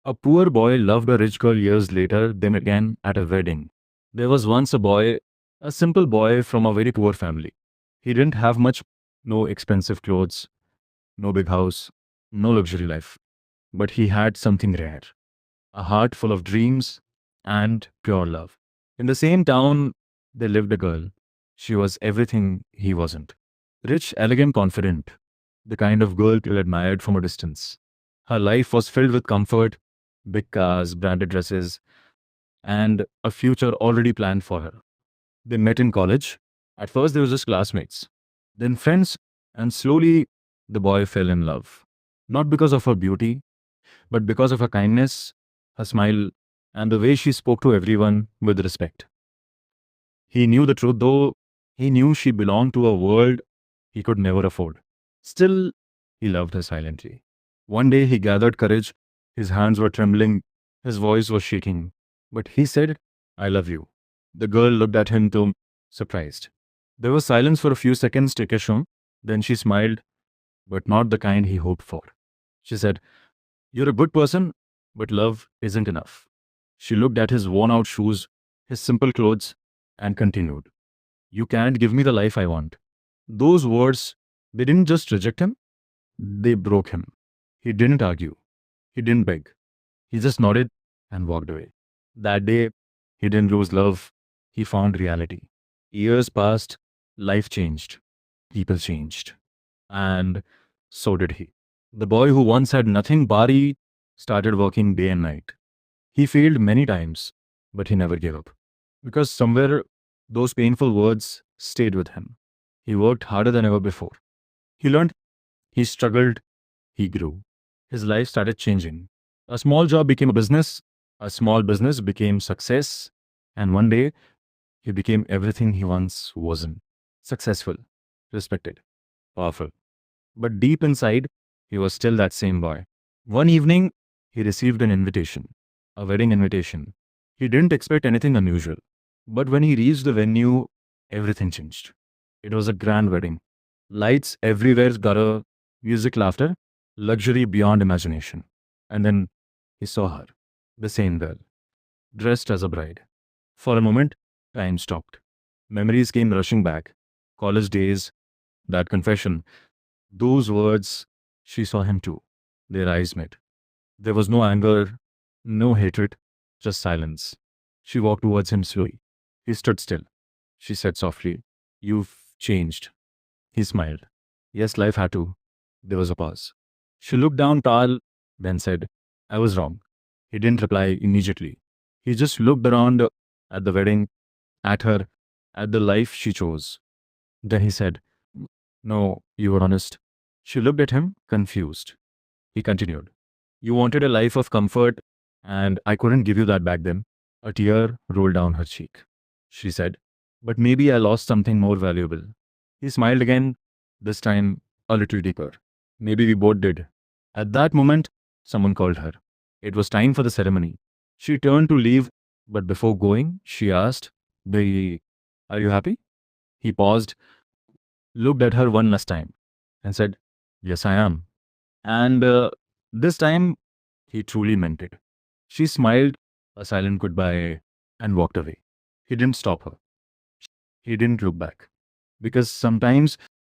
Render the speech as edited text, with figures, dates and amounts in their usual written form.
A poor boy loved a rich girl years later, then again at a wedding. There was once a boy, a simple boy from a very poor family. He didn't have much, no expensive clothes, no big house, no luxury life. But he had something rare, a heart full of dreams and pure love. In the same town, there lived a girl. She was everything he wasn't. Rich, elegant, confident, the kind of girl Till admired from a distance. Her life was filled with comfort, big cars, branded dresses, and a future already planned for her. They met in college. At first, they were just classmates, then friends, and slowly the boy fell in love. Not because of her beauty, but because of her kindness, her smile, and the way she spoke to everyone with respect. He knew the truth, though he knew she belonged to a world he could never afford. Still, he loved her silently. One day he gathered courage. His hands were trembling, his voice was shaking. But he said, I love you. The girl looked at him too, surprised. There was silence for a few seconds, Tikesham. Then she smiled, but not the kind he hoped for. She said, You're a good person, but love isn't enough. She looked at his worn out shoes, his simple clothes, and continued, You can't give me the life I want. Those words, they didn't just reject him, they broke him. He didn't argue. He didn't beg. He just nodded and walked away. That day, he didn't lose love. He found reality. Years passed, life changed, people changed. And so did he. The boy who once had nothing bari started working day and night. He failed many times, but he never gave up. Because somewhere those painful words stayed with him. He worked harder than ever before. He learned, he struggled, he grew. His life started changing. A small job became a business, a small business became success, and one day he became everything he once wasn't: successful, respected, powerful. But deep inside, he was still that same boy. One evening, he received an invitation, a wedding invitation. He didn't expect anything unusual. But when he reached the venue, everything changed. It was a grand wedding. Lights everywhere, glitter, music, laughter, luxury beyond imagination. And then he saw her, the same girl, dressed as a bride. For a moment, time stopped. Memories came rushing back. College days, that confession, those words, she saw him too. Their eyes met. There was no anger, no hatred, just silence. She walked towards him slowly. He stood still. She said softly, You've changed. He smiled. Yes, life had to. There was a pause. She looked down Tal, then said, I was wrong. He didn't reply immediately. He just looked around at the wedding, at her, at the life she chose. Then he said, No, you were honest. She looked at him, confused. He continued, You wanted a life of comfort, and I couldn't give you that back then. A tear rolled down her cheek. She said, But maybe I lost something more valuable. He smiled again, this time a little deeper. Maybe we both did. At that moment, someone called her. It was time for the ceremony. She turned to leave, but before going, she asked, Are you happy? He paused, looked at her one last time, and said, Yes, I am. And this time, he truly meant it. She smiled, a silent goodbye, and walked away. He didn't stop her. He didn't look back. Because sometimes